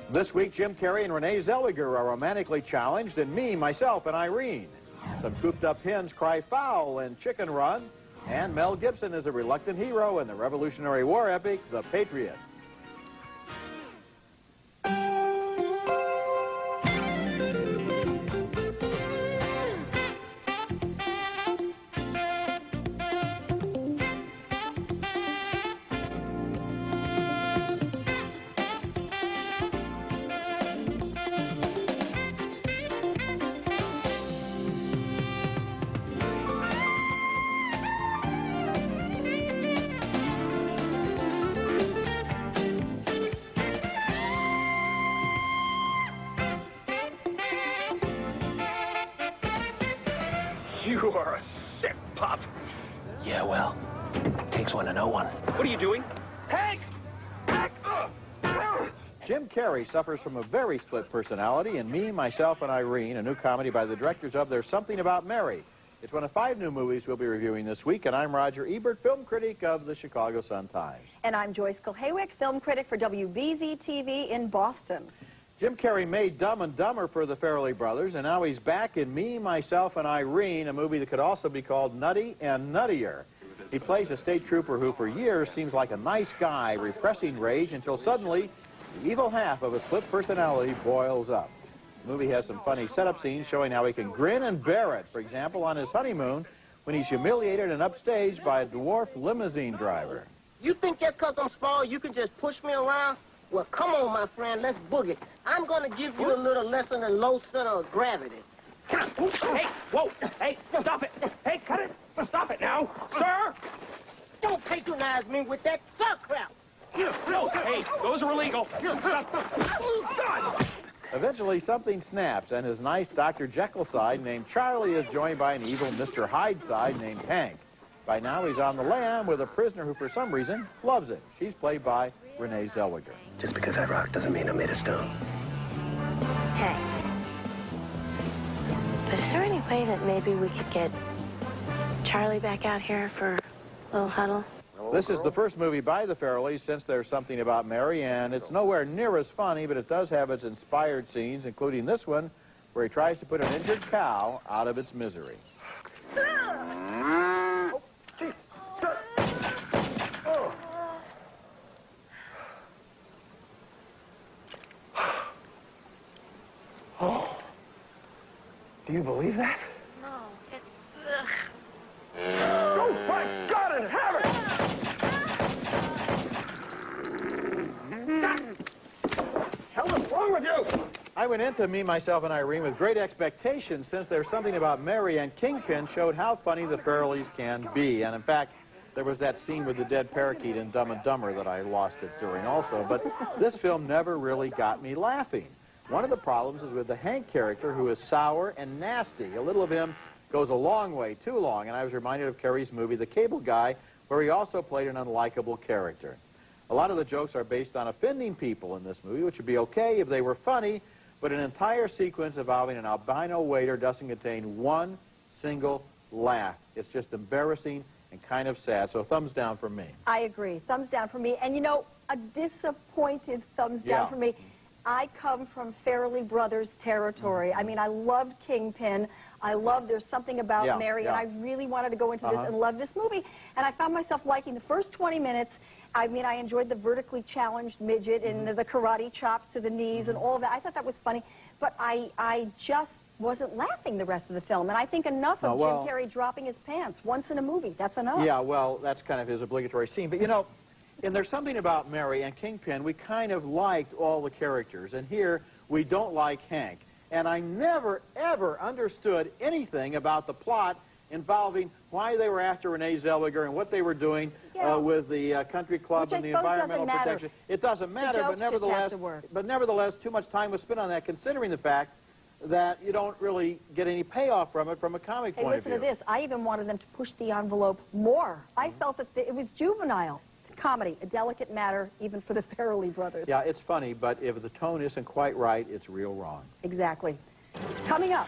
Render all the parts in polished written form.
This week, Jim Carrey and Renee Zellweger are romantically challenged in Me, Myself, and Irene. Some cooped-up hens cry foul in Chicken Run. And Mel Gibson is a reluctant hero in the Revolutionary War epic, The Patriot. You are a sick pup. Yeah, well, takes one to know one. What are you doing? Hank! Hank! Jim Carrey suffers from a very split personality in Me, Myself, and Irene, a new comedy by the directors of There's Something About Mary. It's one of 5 new movies we'll be reviewing this week, and I'm Roger Ebert, film critic of the Chicago Sun-Times. And I'm Joyce Kilhaywick, film critic for WBZ-TV in Boston. Jim Carrey made Dumb and Dumber for the Farrelly brothers, and now he's back in Me, Myself, and Irene, a movie that could also be called Nutty and Nuttier. He plays a state trooper who for years seems like a nice guy, repressing rage until suddenly the evil half of a split personality boils up. The movie has some funny setup scenes showing how he can grin and bear it. For example, on his honeymoon, when he's humiliated and upstaged by a dwarf limousine driver. You think just because I'm small, you can just push me around? Well, come on, my friend, let's boogie. I'm going to give you a little lesson in low center of gravity. Hey, whoa! Hey, stop it! Hey, cut it! Stop it now! Sir! Don't patronize me with that suck crap. No, hey, those are illegal. Stop. Eventually, something snaps, and his nice Dr. Jekyll side named Charlie is joined by an evil Mr. Hyde side named Hank. By now, he's on the lam with a prisoner who, for some reason, loves him. She's played by Renee Zellweger. Just because I rock doesn't mean I'm made of stone. Hey. But is there any way that maybe we could get Charlie back out here for a little huddle? This is the first movie by the Farrellys since There's Something About Mary, and it's nowhere near as funny, but it does have its inspired scenes, including this one, where he tries to put an injured cow out of its misery. Oh. Do you believe that? No, it's... Oh, my God in heaven! What the hell is wrong with you? I went into Me, Myself, and Irene with great expectations since There's Something About Mary and Kingpin showed how funny the Farrellys can be. And in fact, there was that scene with the dead parakeet in Dumb and Dumber that I lost it during also. But this film never really got me laughing. One of the problems is with the Hank character, who is sour and nasty. A little of him goes a long way, too long, and I was reminded of Carrey's movie, The Cable Guy, where he also played an unlikable character. A lot of the jokes are based on offending people in this movie, which would be okay if they were funny, but an entire sequence involving an albino waiter doesn't contain one single laugh. It's just embarrassing and kind of sad, so thumbs down from me. I agree. Thumbs down for me. And, you know, a disappointed thumbs down for me. I come from Farrelly Brothers territory. I mean, I loved Kingpin. I love There's Something About Mary, and I really wanted to go into this and love this movie. And I found myself liking the first 20 minutes. I mean, I enjoyed the vertically challenged midget and the karate chops to the knees and all of that. I thought that was funny, but I just wasn't laughing the rest of the film. And I think enough of Jim Carrey dropping his pants once in a movie. That's enough. Yeah, well, that's kind of his obligatory scene. But, you know, and There's Something About Mary and Kingpin, we kind of liked all the characters. And here, we don't like Hank. And I never, ever understood anything about the plot involving why they were after Renee Zellweger and what they were doing with the country club and the environmental protection. It doesn't matter, but nevertheless, too much time was spent on that, considering the fact that you don't really get any payoff from it from a comic point of view. Listen to this. I even wanted them to push the envelope more. I felt that it was juvenile. Comedy, a delicate matter, even for the Farrelly brothers. Yeah, it's funny, but if the tone isn't quite right, it's real wrong. Exactly. Coming up,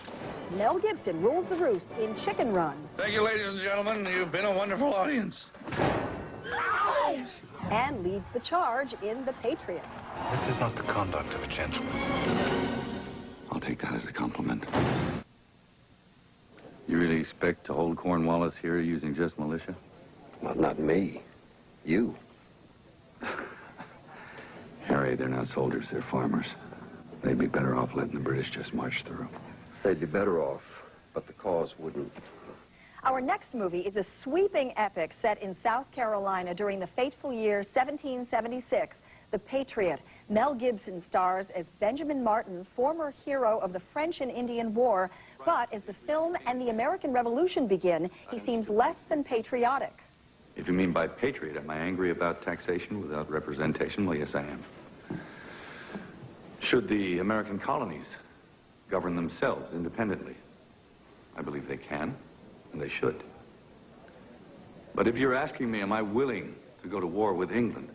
Mel Gibson rules the roost in Chicken Run. Thank you, ladies and gentlemen. You've been a wonderful audience. Ow! courage and leads the charge in The Patriot. This is not the conduct of a gentleman. I'll take that as a compliment. You really expect to hold Cornwallis here using just militia? Well, not me. You. Harry, they're not soldiers, they're farmers. They'd be better off letting the British just march through. They'd be better off, but the cause wouldn't. Our next movie is a sweeping epic set in South Carolina during the fateful year 1776, The Patriot. Mel Gibson stars as Benjamin Martin, former hero of the French and Indian War, but as the film and the American Revolution begin, he seems less than patriotic. If you mean by patriot, am I angry about taxation without representation? Well, yes, I am. Should the American colonies govern themselves independently? I believe they can, and they should. But if you're asking me, am I willing to go to war with England?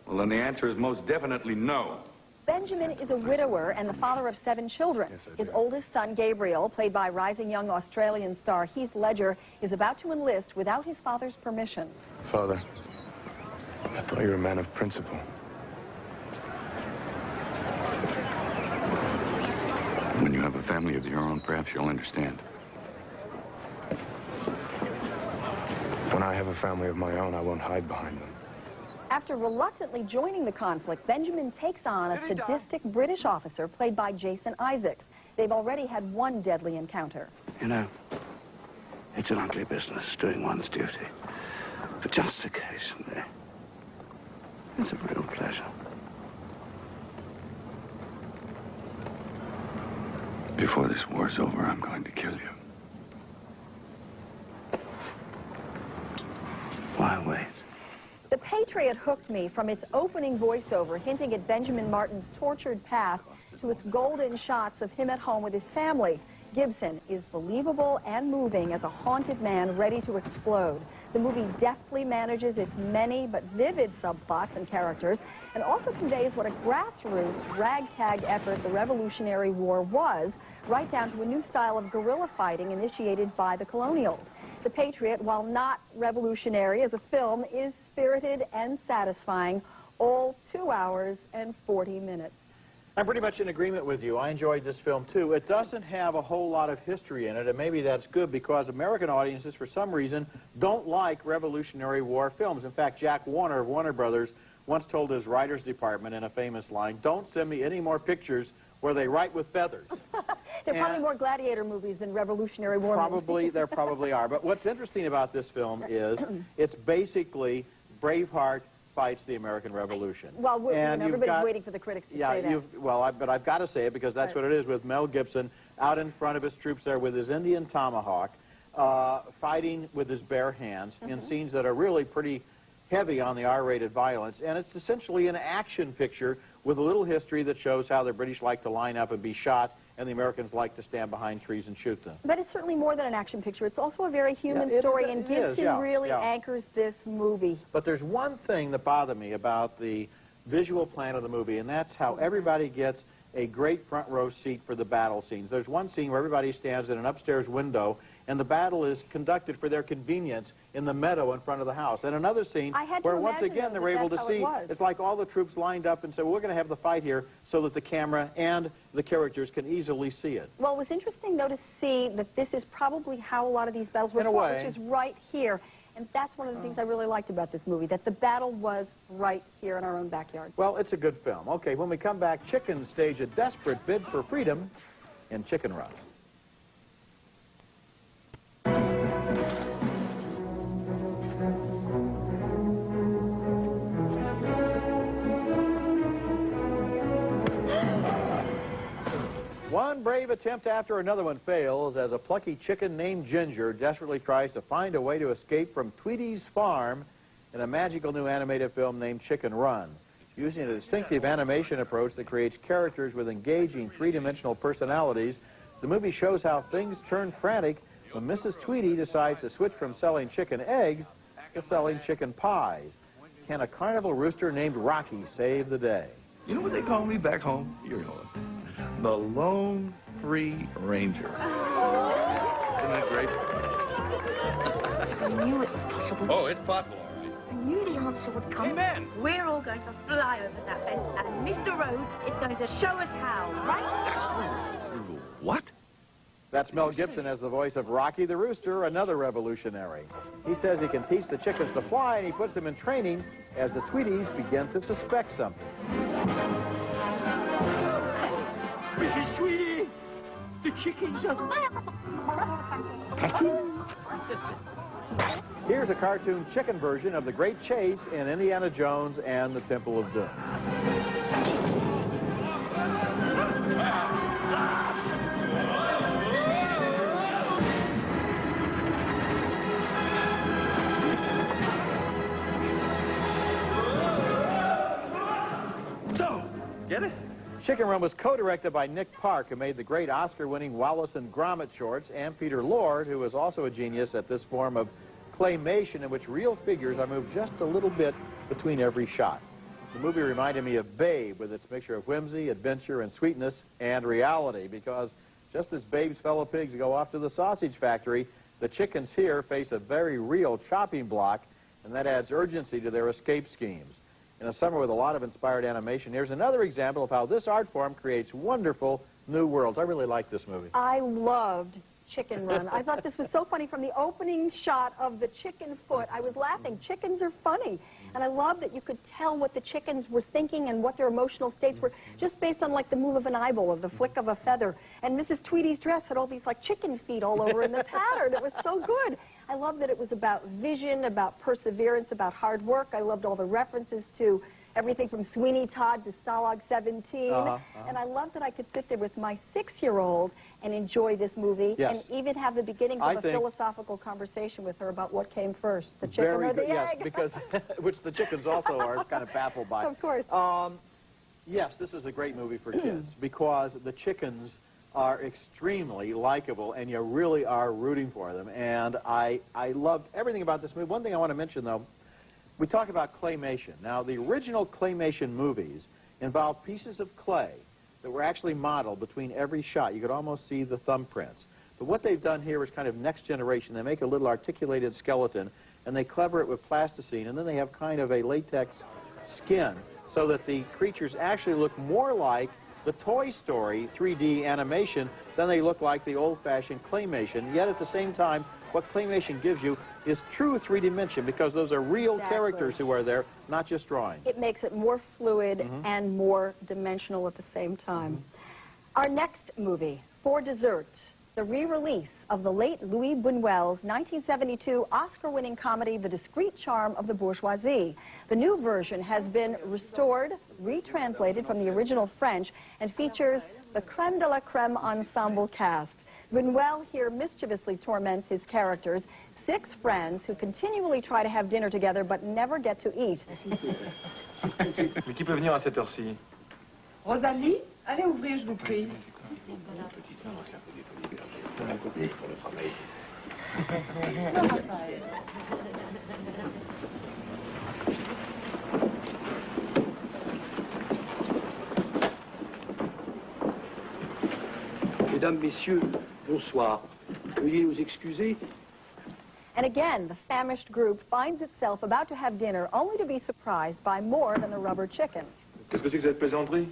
Well, then the answer is most definitely no. Benjamin is a widower and the father of 7 children. His oldest son, Gabriel, played by rising young Australian star Heath Ledger, is about to enlist without his father's permission. Father, I thought you were a man of principle. When you have a family of your own, perhaps you'll understand. When I have a family of my own, I won't hide behind them. After reluctantly joining the conflict, Benjamin takes on a sadistic British officer played by Jason Isaacs. They've already had one deadly encounter. You know, it's an ugly business, doing one's duty. But just occasionally, it's a real pleasure. Before this war's over, I'm going to kill you. Why wait? The Patriot hooked me from its opening voiceover, hinting at Benjamin Martin's tortured past, to its golden shots of him at home with his family. Gibson is believable and moving as a haunted man ready to explode. The movie deftly manages its many but vivid subplots and characters, and also conveys what a grassroots, ragtag effort the Revolutionary War was, right down to a new style of guerrilla fighting initiated by the colonials. The Patriot, while not revolutionary as a film, is spirited and satisfying, all 2 hours and 40 minutes. I'm pretty much in agreement with you. I enjoyed this film, too. It doesn't have a whole lot of history in it, and maybe that's good because American audiences, for some reason, don't like Revolutionary War films. In fact, Jack Warner of Warner Brothers once told his writers department in a famous line, "Don't send me any more pictures where they write with feathers." There are probably more gladiator movies than Revolutionary War movies. There probably are. But what's interesting about this film is it's basically Braveheart fights the American Revolution. Well, everybody's waiting for the critics to say that. But I've got to say it because that's what it is with Mel Gibson out in front of his troops there with his Indian tomahawk, fighting with his bare hands in scenes that are really pretty heavy on the R-rated violence. And it's essentially an action picture with a little history that shows how the British like to line up and be shot, and the Americans like to stand behind trees and shoot them. But it's certainly more than an action picture. It's also a very human story, and Gibson really anchors this movie. But there's one thing that bothered me about the visual plan of the movie, and that's how everybody gets a great front row seat for the battle scenes. There's one scene where everybody stands in an upstairs window, and the battle is conducted for their convenience in the meadow in front of the house. And another scene where once again they were able to see, it's like all the troops lined up and said, well, we're going to have the fight here so that the camera and the characters can easily see it. Well, it was interesting, though, to see that this is probably how a lot of these battles were fought, which is right here. And that's one of the things I really liked about this movie, that the battle was right here in our own backyard. Well, it's a good film. Okay, when we come back, chickens stage a desperate bid for freedom in Chicken Run. One brave attempt after another one fails as a plucky chicken named Ginger desperately tries to find a way to escape from Tweety's farm in a magical new animated film named Chicken Run. Using a distinctive animation approach that creates characters with engaging three-dimensional personalities, the movie shows how things turn frantic when Mrs. Tweety decides to switch from selling chicken eggs to selling chicken pies. Can a carnival rooster named Rocky save the day? You know what they call me back home? You're going. The Lone Free Ranger. Isn't that great? I knew it was possible. Oh, it's possible, all right. I knew the answer would come. Amen. We're all going to fly over that fence, and Mr. Rhodes is going to show us how, right? What? That's Mel Gibson as the voice of Rocky the Rooster, another revolutionary. He says he can teach the chickens to fly, and he puts them in training as the Tweeties begin to suspect something. Mrs. Tweety, the chickens are... Here's a cartoon chicken version of the Great Chase in Indiana Jones and the Temple of Doom. Get it? Chicken Run was co-directed by Nick Park, who made the great Oscar-winning Wallace and Gromit shorts, and Peter Lord, who is also a genius at this form of claymation in which real figures are moved just a little bit between every shot. The movie reminded me of Babe, with its mixture of whimsy, adventure, and sweetness, and reality, because just as Babe's fellow pigs go off to the sausage factory, the chickens here face a very real chopping block, and that adds urgency to their escape schemes. In a summer with a lot of inspired animation, here's another example of how this art form creates wonderful new worlds. I really like this movie. I loved Chicken Run. I thought this was so funny. From the opening shot of the chicken foot, I was laughing. Chickens are funny. And I love that you could tell what the chickens were thinking and what their emotional states were just based on, like, the move of an eyeball or the flick of a feather. And Mrs. Tweety's dress had all these, like, chicken feet all over in the pattern. It was so good. I love that it was about vision, about perseverance, about hard work. I loved all the references to everything from Sweeney Todd to Stalag 17. And I love that I could sit there with my 6-year-old and enjoy this movie and even have the beginning of a philosophical conversation with her about what came first, the chicken or the egg. Yes, because, which the chickens also are kind of baffled by. Of course. Yes, this is a great movie for kids because the chickens are extremely likable, and you really are rooting for them. And I loved everything about this movie. One thing I want to mention, though, we talk about claymation. Now, the original claymation movies involved pieces of clay that were actually modeled between every shot. You could almost see the thumbprints. But what they've done here is kind of next generation. They make a little articulated skeleton, and they cover it with plasticine, and then they have kind of a latex skin so that the creatures actually look more like the Toy Story 3D animation than they look like the old-fashioned claymation. Yet at the same time, what claymation gives you is true 3D because those are real characters who are there, not just drawings. It makes it more fluid and more dimensional at the same time. Our next movie, For Dessert, the re-release of the late Louis Buñuel's 1972 Oscar-winning comedy, The Discreet Charm of the Bourgeoisie. The new version has been restored, retranslated from the original French, and features the creme de la creme ensemble cast. Buñuel here mischievously torments his characters, 6 friends who continually try to have dinner together but never get to eat. Mais qui peut venir à cette heure-ci? Rosalie, allez ouvrir, je vous prie. Mesdames, Messieurs, bonsoir. Veuillez nous excuser. And again, the famished group finds itself about to have dinner, only to be surprised by more than the rubber chicken. Qu'est-ce que c'est que cette plaisanterie?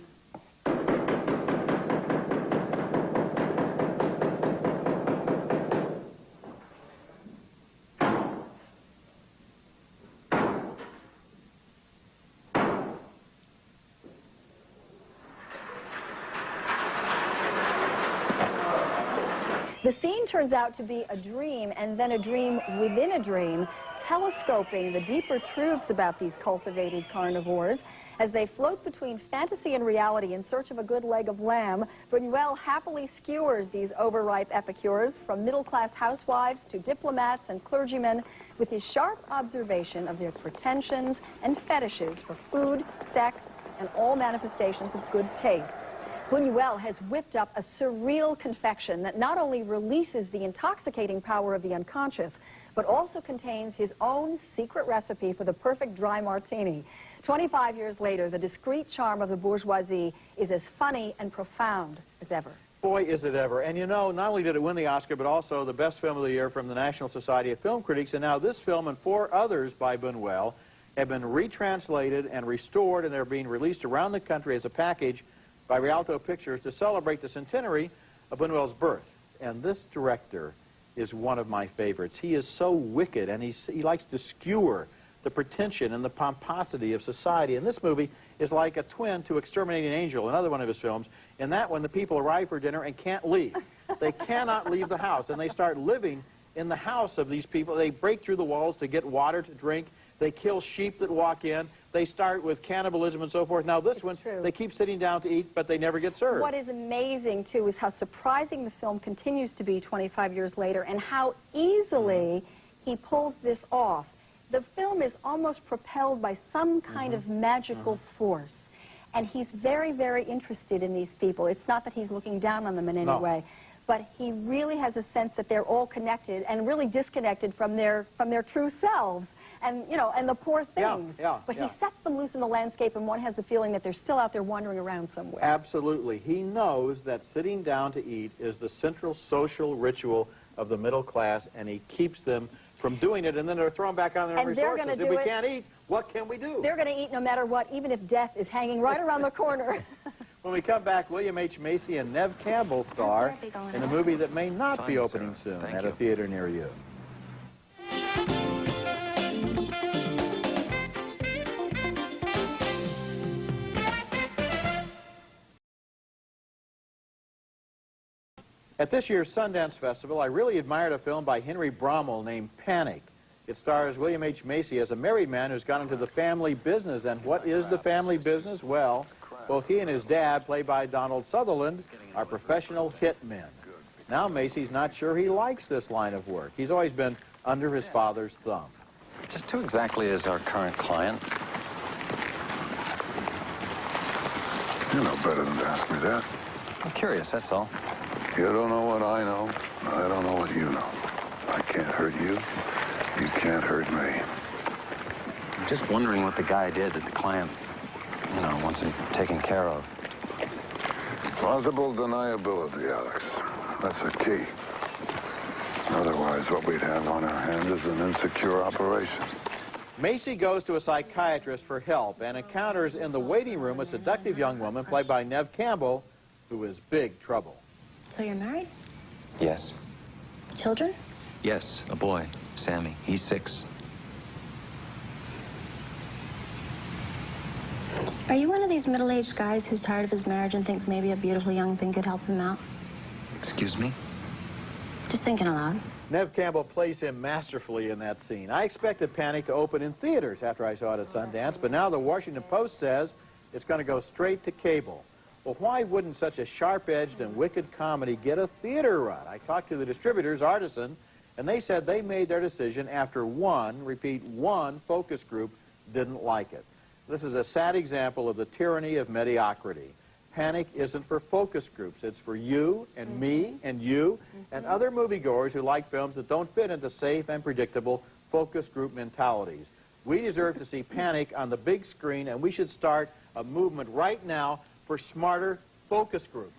The scene turns out to be a dream, and then a dream within a dream, telescoping the deeper truths about these cultivated carnivores. As they float between fantasy and reality in search of a good leg of lamb, Buñuel happily skewers these overripe epicures, from middle-class housewives to diplomats and clergymen, with his sharp observation of their pretensions and fetishes for food, sex, and all manifestations of good taste. Buñuel has whipped up a surreal confection that not only releases the intoxicating power of the unconscious, but also contains his own secret recipe for the perfect dry martini. 25 years later, the discreet charm of the bourgeoisie is as funny and profound as ever. Boy, is it ever. And you know, not only did it win the Oscar, but also the best film of the year from the National Society of Film Critics. And now this film and 4 others by Buñuel have been retranslated and restored, and they're being released around the country as a package by Rialto Pictures to celebrate the centenary of Buñuel's birth. And this director is one of my favorites. He is so wicked, and he likes to skewer the pretension and the pomposity of society. And this movie is like a twin to Exterminating Angel, another one of his films. In that one, the people arrive for dinner and can't leave. They cannot leave the house, and they start living in the house of these people. They break through the walls to get water to drink. They kill sheep that walk in. They start with cannibalism and so forth. Now this one, they keep sitting down to eat, but they never get served. What is amazing, too, is how surprising the film continues to be 25 years later, and how easily he pulls this off. The film is almost propelled by some kind of magical force, and he's very, very interested in these people. It's not that he's looking down on them in any way, but he really has a sense that they're all connected and really disconnected from their true selves. And, you know, and the poor things. But he sets them loose in the landscape, and one has the feeling that they're still out there wandering around somewhere. Absolutely. He knows that sitting down to eat is the central social ritual of the middle class, and he keeps them from doing it, and then they're thrown back on their own resources. If we can't eat, what can we do? They're going to eat no matter what, even if death is hanging right around the corner. When we come back, William H. Macy and Nev Campbell star in a movie that may not be opening soon at a theater near you. At this year's Sundance Festival, I really admired a film by Henry Brommel named Panic. It stars William H. Macy as a married man who's gone into the family business. And what is the family business? Well, both he and his dad, played by Donald Sutherland, are professional hitmen. Now Macy's not sure he likes this line of work. He's always been under his father's thumb. Just who exactly is our current client? You know better than to ask me that. I'm curious, that's all. You don't know what I know. I don't know what you know. I can't hurt you. You can't hurt me. I'm just wondering what the guy did that the client, you know, wants him taken care of. Plausible deniability, Alex. That's the key. Otherwise, what we'd have on our hands is an insecure operation. Macy goes to a psychiatrist for help and encounters in the waiting room a seductive young woman played by Nev Campbell, who is big trouble. So you're married? Yes. Children? Yes, a boy, Sammy. He's 6. Are you one of these middle-aged guys who's tired of his marriage and thinks maybe a beautiful young thing could help him out? Excuse me? Just thinking aloud. Nev Campbell plays him masterfully in that scene. I expected Panic to open in theaters after I saw it at Sundance, but now the Washington Post says it's going to go straight to cable. Well, why wouldn't such a sharp-edged and wicked comedy get a theater run? I talked to the distributors, Artisan, and they said they made their decision after one focus group didn't like it. This is a sad example of the tyranny of mediocrity. Panic isn't for focus groups. It's for you and me and you and other moviegoers who like films that don't fit into safe and predictable focus group mentalities. We deserve to see Panic on the big screen, and we should start a movement right now for smarter focus groups.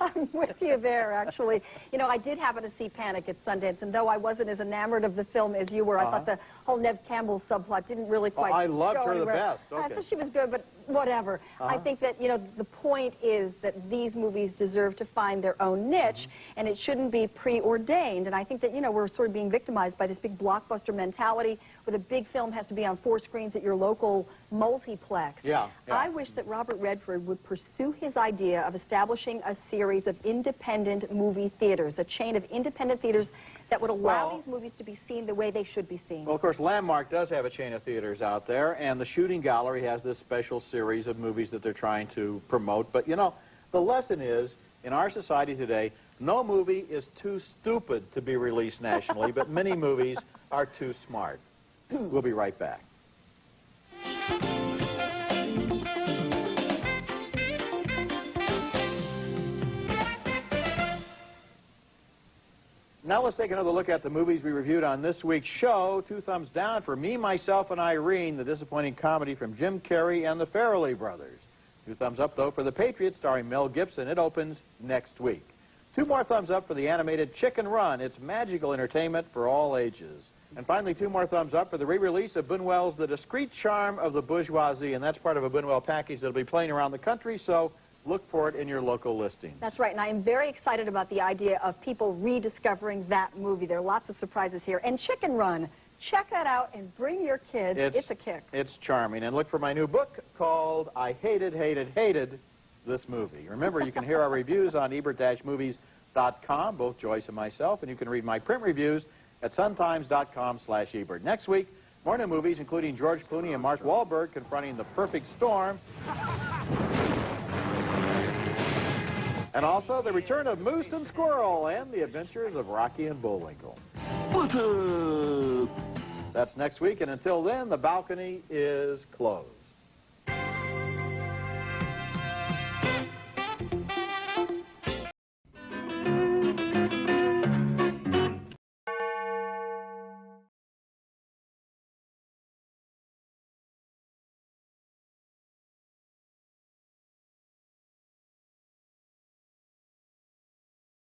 I'm with you there, actually. You know, I did happen to see Panic at Sundance, and though I wasn't as enamored of the film as you were, I thought the whole Nev Campbell subplot didn't really quite I loved her the best. I thought she was good, but whatever. I think that, you know, the point is that these movies deserve to find their own niche, and it shouldn't be preordained. And I think that, you know, we're sort of being victimized by this big blockbuster mentality where the big film has to be on 4 screens at your local multiplex. I wish that Robert Redford would pursue his idea of establishing a series of independent movie theaters, a chain of independent theaters that would allow these movies to be seen the way they should be seen. Well, of course, Landmark does have a chain of theaters out there, and the Shooting Gallery has this special series of movies that they're trying to promote. But, you know, the lesson is, in our society today, no movie is too stupid to be released nationally, but many movies are too smart. We'll be right back. Now let's take another look at the movies we reviewed on this week's show. 2 thumbs down for Me, Myself, and Irene, the disappointing comedy from Jim Carrey and the Farrelly brothers. 2 thumbs up, though, for The Patriot, starring Mel Gibson. It opens next week. 2 more thumbs up for the animated Chicken Run. It's magical entertainment for all ages. And finally, 2 more thumbs up for the re-release of Buñuel's The Discreet Charm of the Bourgeoisie, and that's part of a Buñuel package that'll be playing around the country, so look for it in your local listing. That's right, and I am very excited about the idea of people rediscovering that movie. There are lots of surprises here. And Chicken Run, check that out and bring your kids. It's a kick. It's charming. And look for my new book called I Hated, Hated, Hated This Movie. Remember, you can hear our reviews on ebert-movies.com, both Joyce and myself, and you can read my print reviews at suntimes.com/Ebert. Next week, more new movies, including George Clooney and Mark Wahlberg confronting the perfect storm. And also the return of Moose and Squirrel and the adventures of Rocky and Bullwinkle. That's next week, and until then, the balcony is closed.